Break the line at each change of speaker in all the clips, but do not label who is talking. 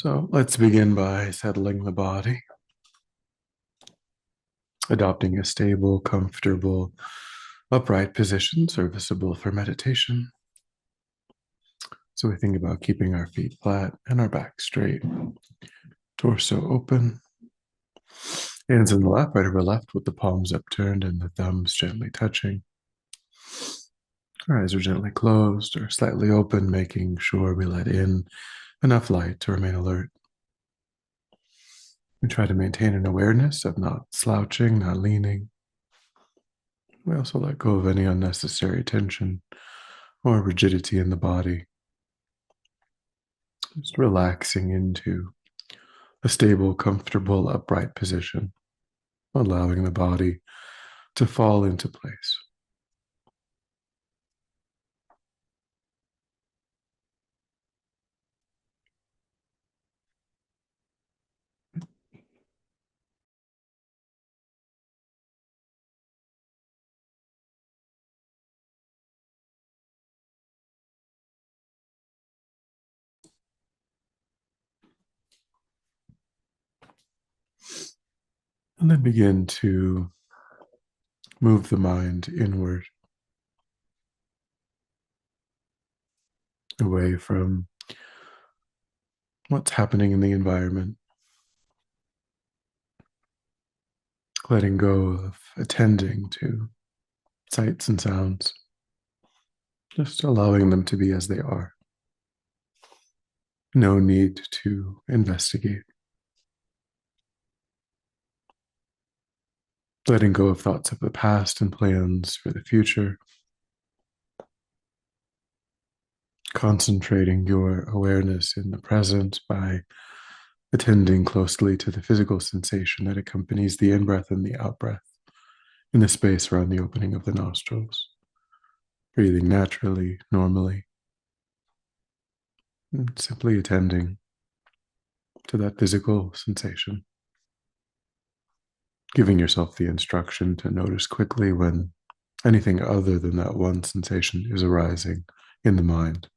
So let's begin by settling the body, adopting a stable, comfortable, upright position serviceable for meditation. So we think about keeping our feet flat and our back straight, torso open, hands in the lap, right over left with the palms upturned and the thumbs gently touching. Our eyes are gently closed or slightly open, making sure we let in enough light to remain alert. We try to maintain an awareness of not slouching, not leaning. We also let go of any unnecessary tension or rigidity in the body, just relaxing into a stable, comfortable, upright position, allowing the body to fall into place. And then begin to move the mind inward, away from what's happening in the environment, letting go of attending to sights and sounds, just allowing them to be as they are. No need to investigate. Letting go of thoughts of the past and plans for the future. Concentrating your awareness in the present by attending closely to the physical sensation that accompanies the in-breath and the out-breath in the space around the opening of the nostrils. Breathing naturally, normally, and simply attending to that physical sensation. Giving yourself the instruction to notice quickly when anything other than that one sensation is arising in the mind.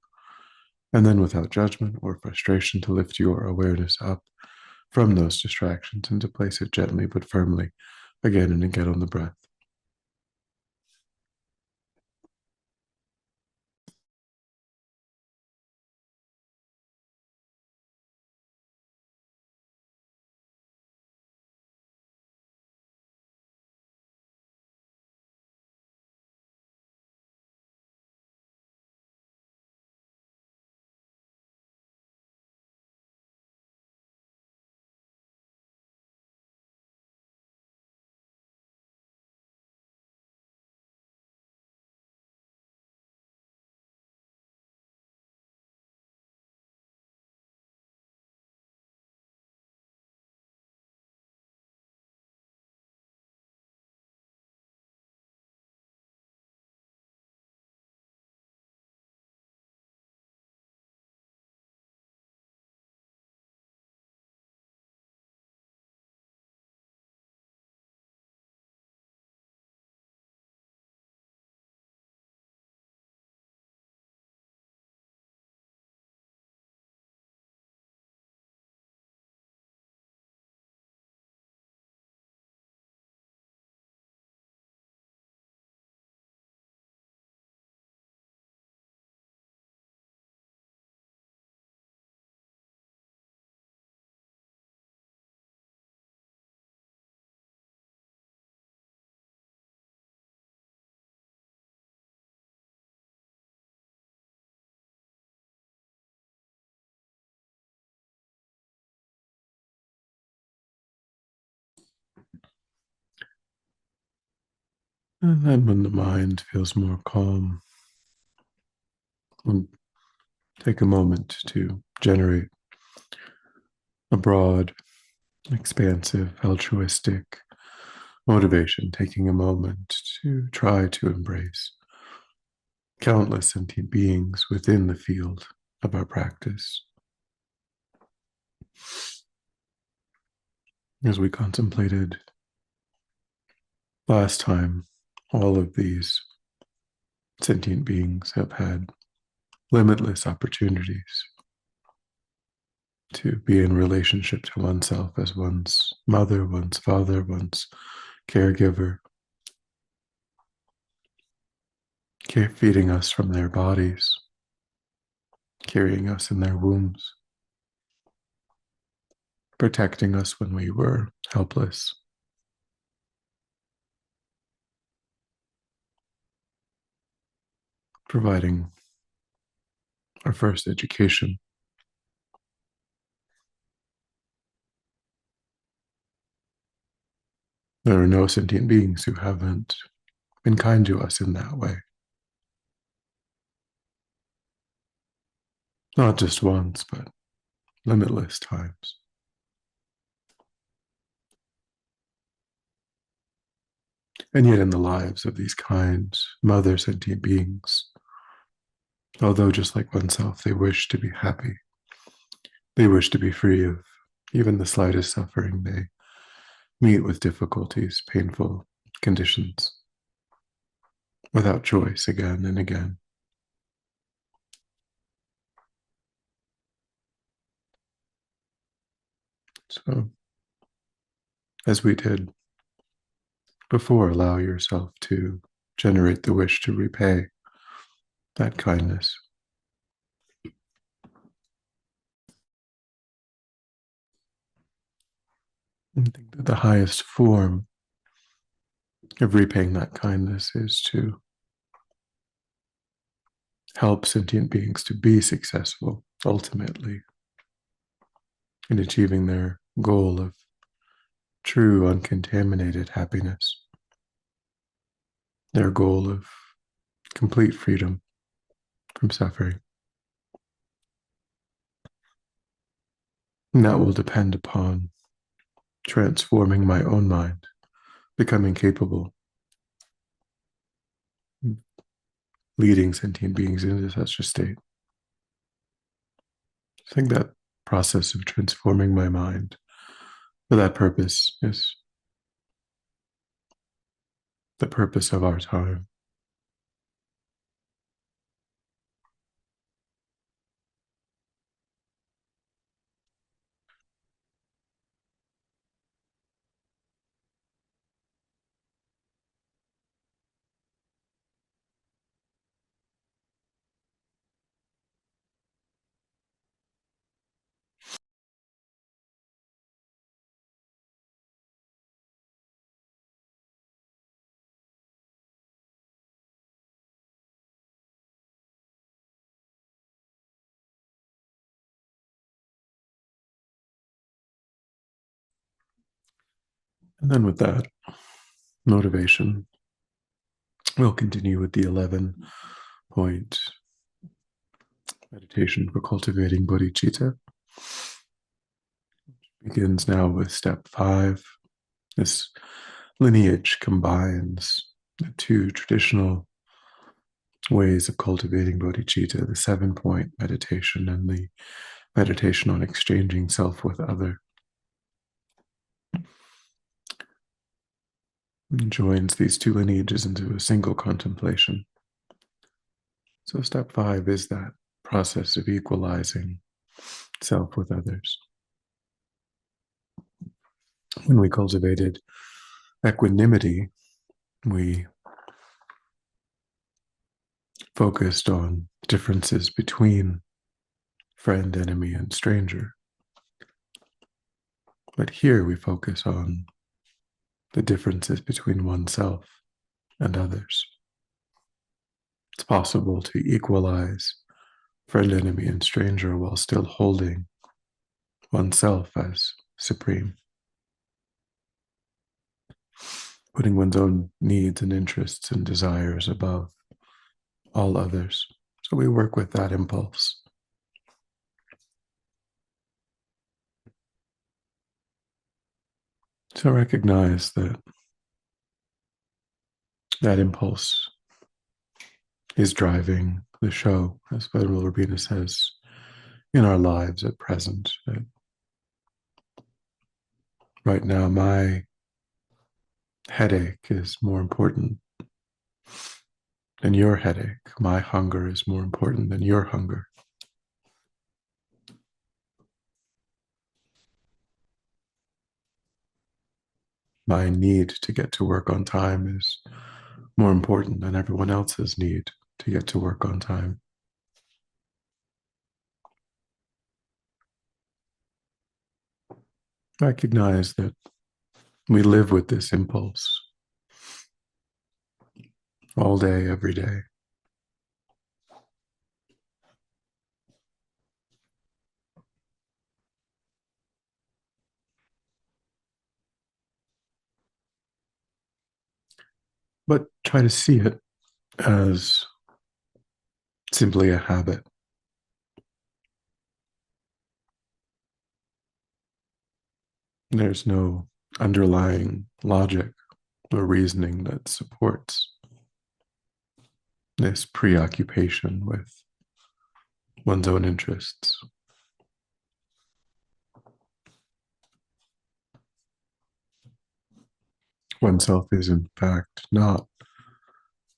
And then without judgment or frustration, to lift your awareness up from those distractions and to place it gently but firmly again and again on the breath. And then when the mind feels more calm, we'll take a moment to generate a broad, expansive, altruistic motivation, taking a moment to try to embrace countless sentient beings within the field of our practice. As we contemplated last time, all of these sentient beings have had limitless opportunities to be in relationship to oneself as one's mother, one's father, one's caregiver, feeding us from their bodies, carrying us in their wombs, protecting us when we were helpless, providing our first education. There are no sentient beings who haven't been kind to us in that way. Not just once, but limitless times. And yet, in the lives of these kind, mother sentient beings, although just like oneself, they wish to be happy, they wish to be free of even the slightest suffering. They meet with difficulties, painful conditions, without choice again and again. So, as we did before, allow yourself to generate the wish to repay that kindness. And think that the highest form of repaying that kindness is to help sentient beings to be successful ultimately in achieving their goal of true, uncontaminated happiness, their goal of complete freedom from suffering. And that will depend upon transforming my own mind, becoming capable, leading sentient beings into such a state. I think that process of transforming my mind for that purpose is the purpose of our time. And then with that motivation, we'll continue with the 11-point meditation for cultivating bodhicitta. Begins now with step 5. This lineage combines the two traditional ways of cultivating bodhicitta, the 7-point meditation and the meditation on exchanging self with other. And joins these two lineages into a single contemplation. So step 5 is that process of equalizing self with others. When we cultivated equanimity, we focused on differences between friend, enemy, and stranger. But here we focus on the differences between oneself and others. It's possible to equalize friend, enemy, and stranger while still holding oneself as supreme, putting one's own needs and interests and desires above all others. So we work with that impulse. So recognize that that impulse is driving the show, as Venerable Rabina says, in our lives at present. That right now, my headache is more important than your headache. My hunger is more important than your hunger. my need to get to work on time is more important than everyone else's need to get to work on time. Recognize that we live with this impulse all day, every day. But try to see it as simply a habit. There's no underlying logic or reasoning that supports this preoccupation with one's own interests. Oneself is, in fact, not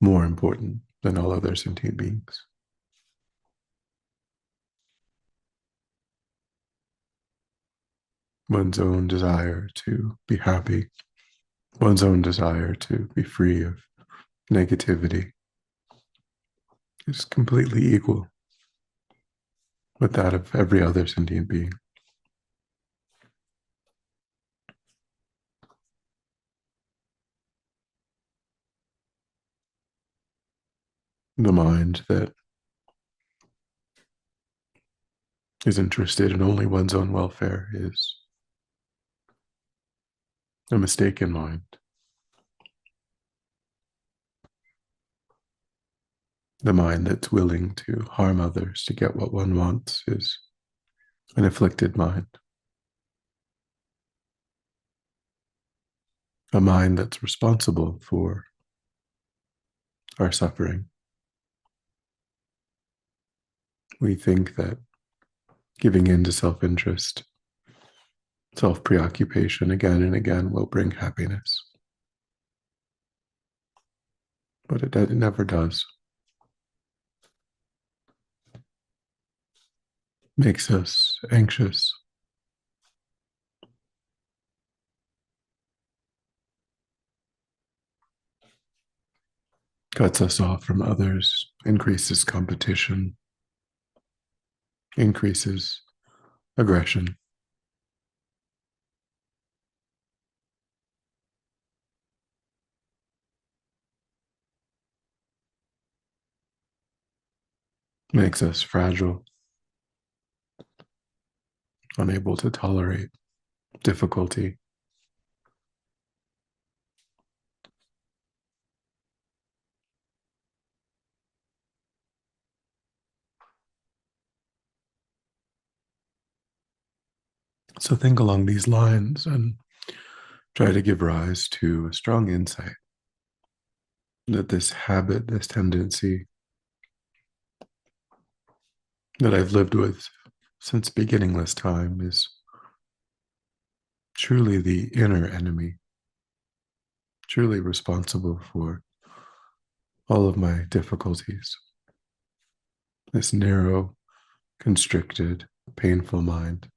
more important than all other sentient beings. One's own desire to be happy, one's own desire to be free of negativity is completely equal with that of every other sentient being. The mind that is interested in only one's own welfare is a mistaken mind. The mind that's willing to harm others to get what one wants is an afflicted mind. A mind that's responsible for our suffering. We think that giving in to self-interest, self-preoccupation again and again will bring happiness. But it never does. Makes us anxious, cuts us off from others, increases competition, increases aggression. Makes us fragile, unable to tolerate difficulty. So think along these lines and try to give rise to a strong insight that this habit, this tendency that I've lived with since beginningless time is truly the inner enemy, truly responsible for all of my difficulties. This narrow, constricted, painful mind.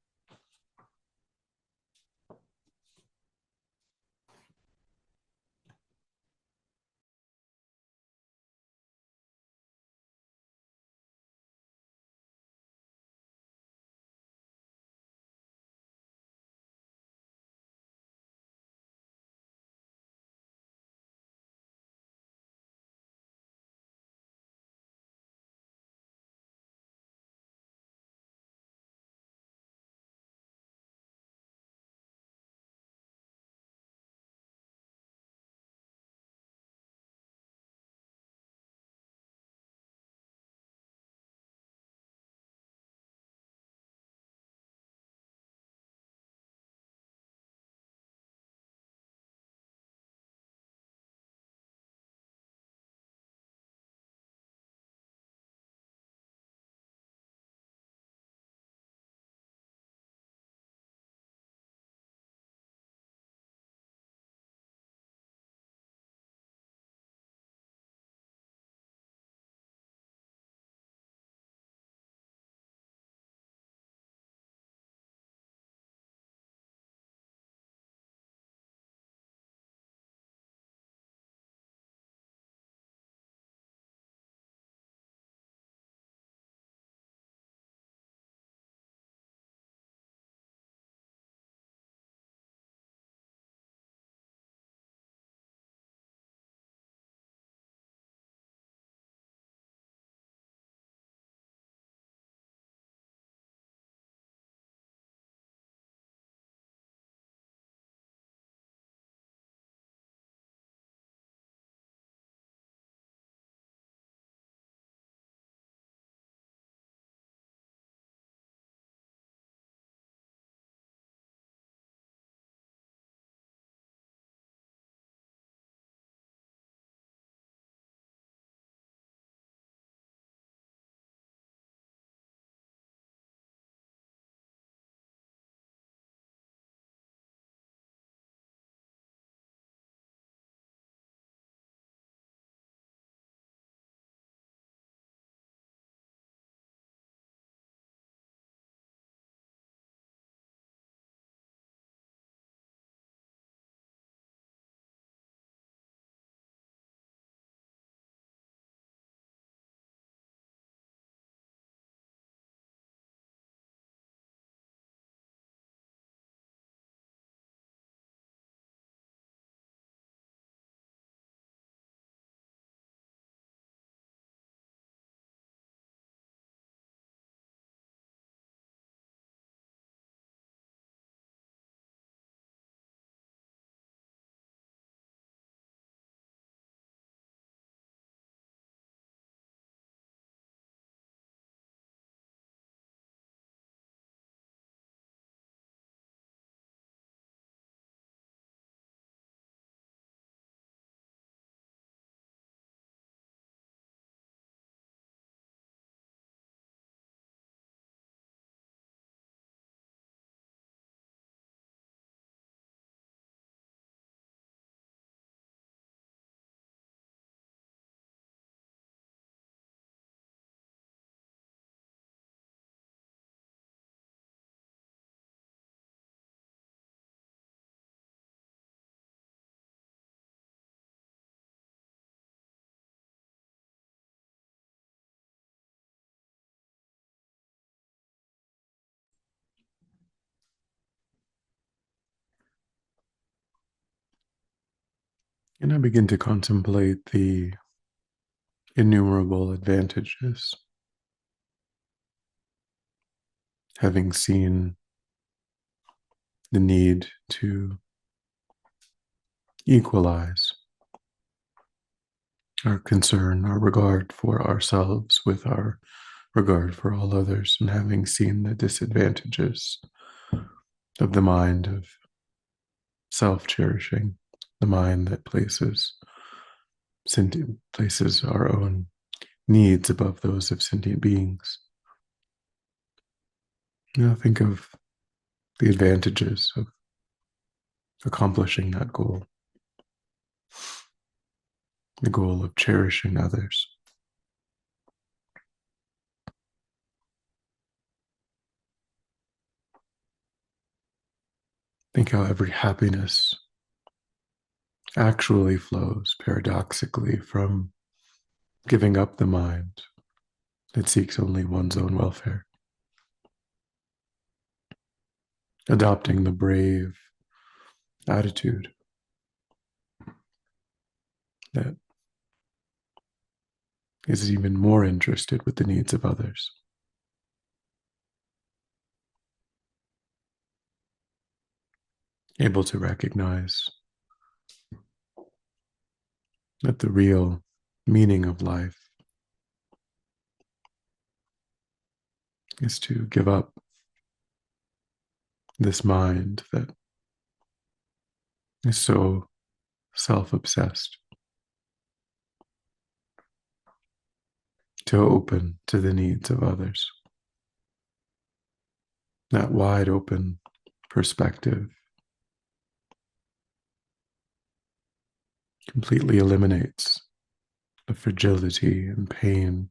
And I begin to contemplate the innumerable advantages, having seen the need to equalize our concern, our regard for ourselves with our regard for all others, and having seen the disadvantages of the mind of self cherishing, the mind that places our own needs above those of sentient beings. Think of the advantages of accomplishing that goal, the goal of cherishing others. Think how every happiness actually flows paradoxically from giving up the mind that seeks only one's own welfare, adopting the brave attitude that is even more interested with the needs of others. Able to recognize that the real meaning of life is to give up this mind that is so self obsessed, to open to the needs of others. That wide open perspective completely eliminates the fragility and pain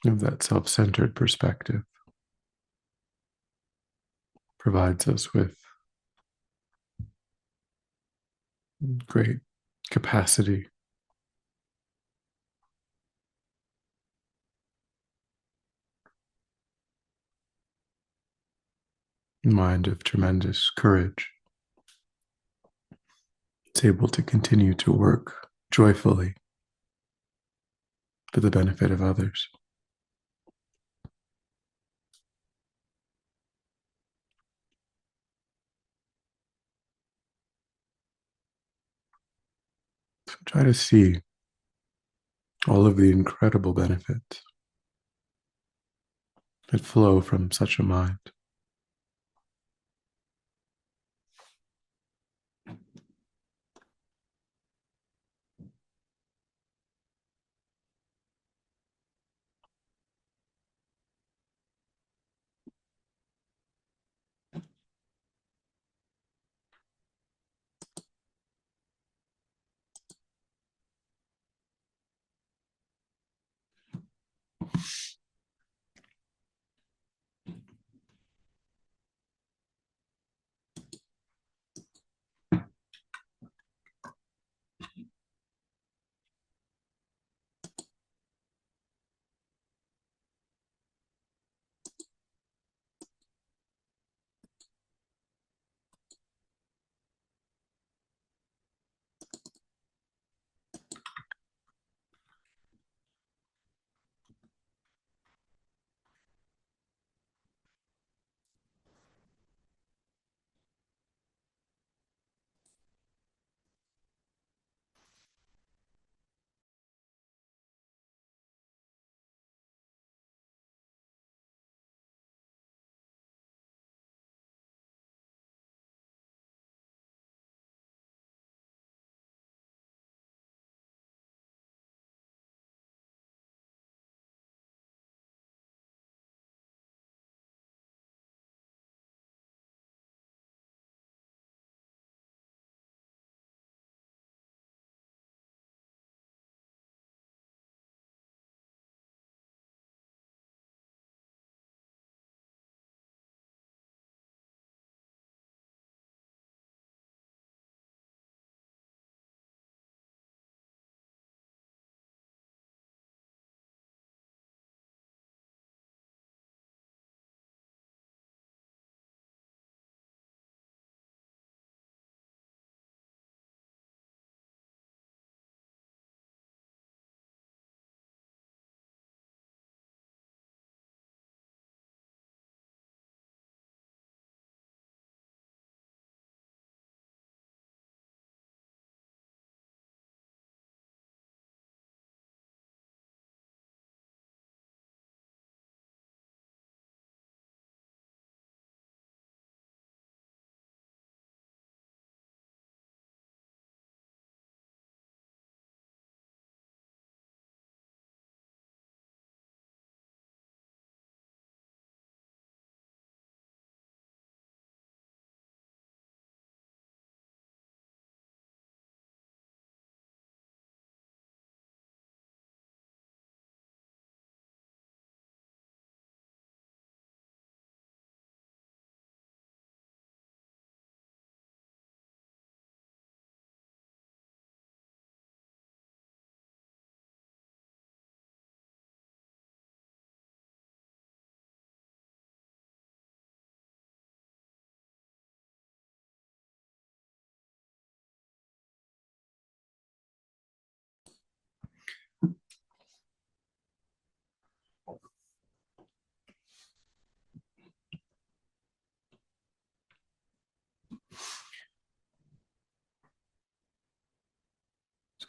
of that self centered perspective, provides us with great capacity, mind of tremendous courage. It's able to continue to work joyfully for the benefit of others. So try to see all of the incredible benefits that flow from such a mind.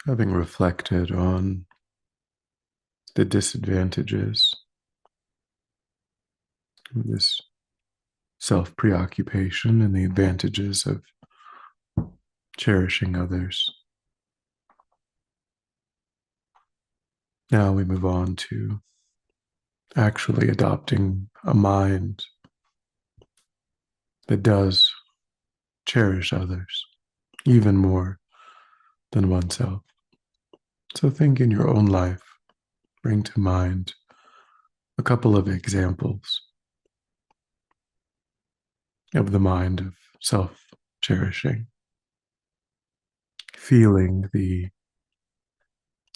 having reflected on the disadvantages of this self preoccupation and the advantages of cherishing others. Now we move on to actually adopting a mind that does cherish others even more than oneself. So think in your own life, bring to mind a couple of examples of the mind of self cherishing, feeling the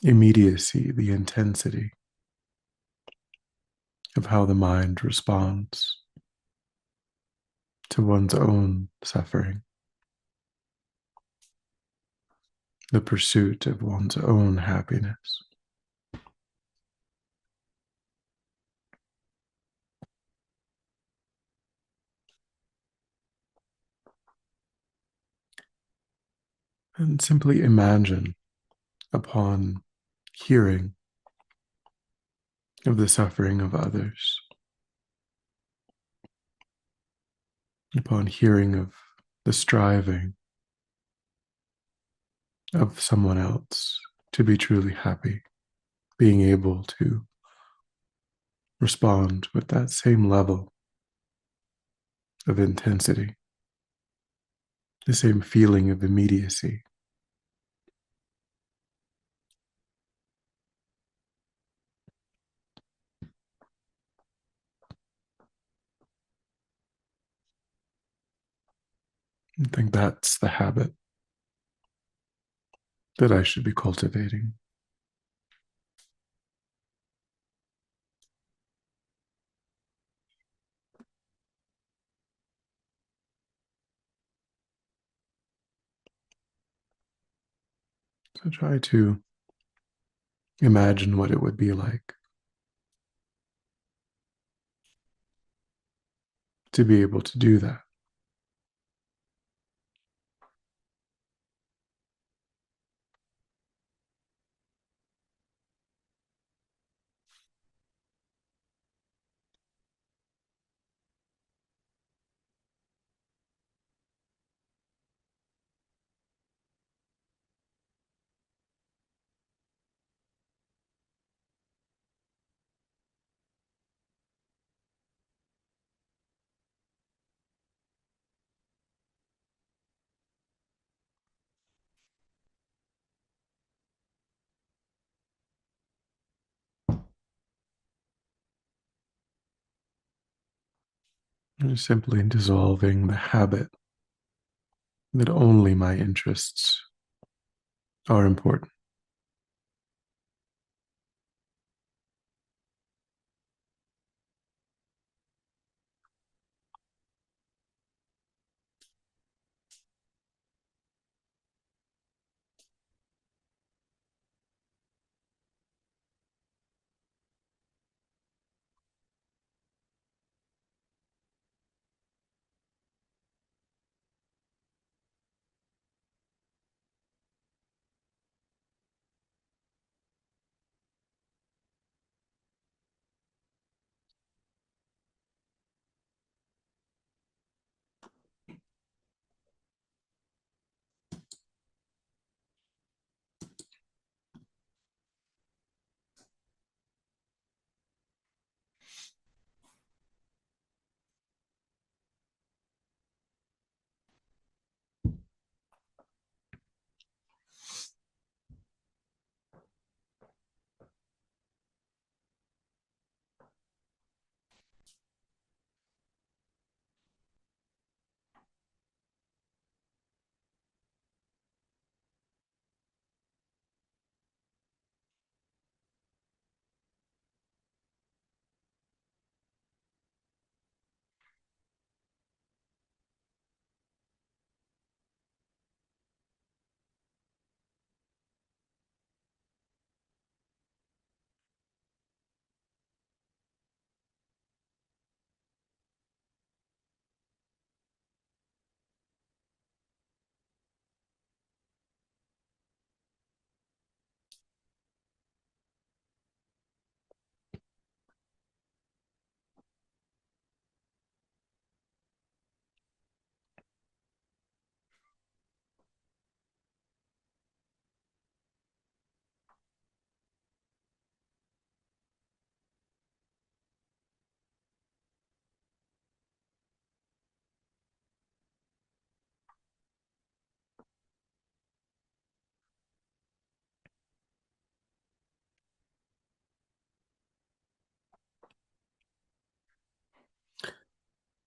immediacy, the intensity of how the mind responds to one's own suffering, the pursuit of one's own happiness. And simply imagine upon hearing of the suffering of others, upon hearing of the striving of someone else to be truly happy, being able to respond with that same level of intensity, the same feeling of immediacy. I think that's the habit that I should be cultivating. So try to imagine what it would be like to be able to do that. Just simply dissolving the habit that only my interests are important.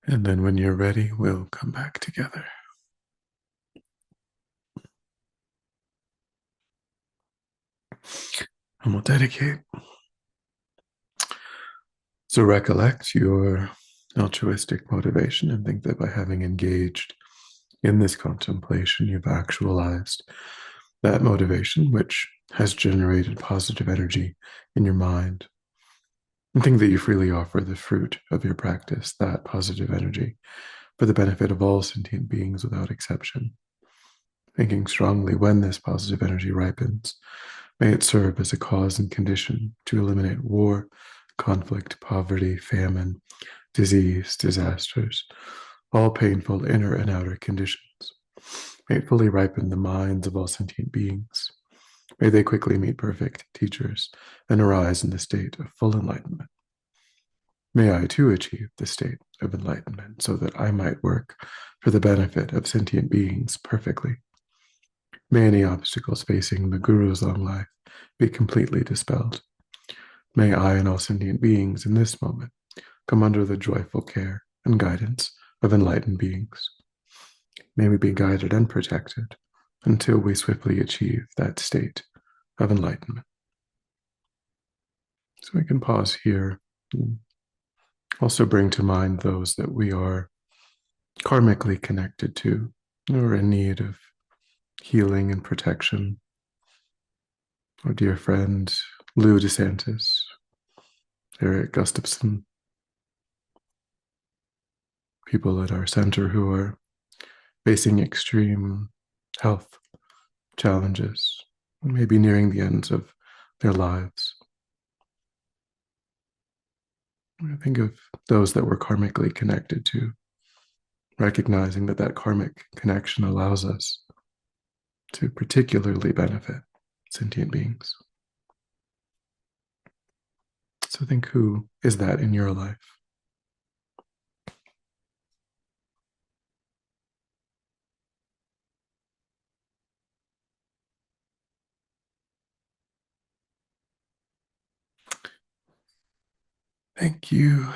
And then when you're ready, we'll come back together. And we'll dedicate. So recollect your altruistic motivation and think that by having engaged in this contemplation, you've actualized that motivation, which has generated positive energy in your mind. And think that you freely offer the fruit of your practice, that positive energy, for the benefit of all sentient beings without exception. Thinking strongly when this positive energy ripens, may it serve as a cause and condition to eliminate war, conflict, poverty, famine, disease, disasters, all painful inner and outer conditions. May it fully ripen the minds of all sentient beings. May they quickly meet perfect teachers and arise in the state of full enlightenment. May I too achieve the state of enlightenment so that I might work for the benefit of sentient beings perfectly. May any obstacles facing the Guru's long life be completely dispelled. May I and all sentient beings in this moment come under the joyful care and guidance of enlightened beings. May we be guided and protected until we swiftly achieve that state of enlightenment. So we can pause here and also bring to mind those that we are karmically connected to or in need of healing and protection. Our dear friend Lou DeSantis, Eric Gustafson, people at our center who are facing extreme health challenges, maybe nearing the ends of their lives. I think of those that we're karmically connected to, recognizing that that karmic connection allows us to particularly benefit sentient beings. So think, who is that in your life? Thank you.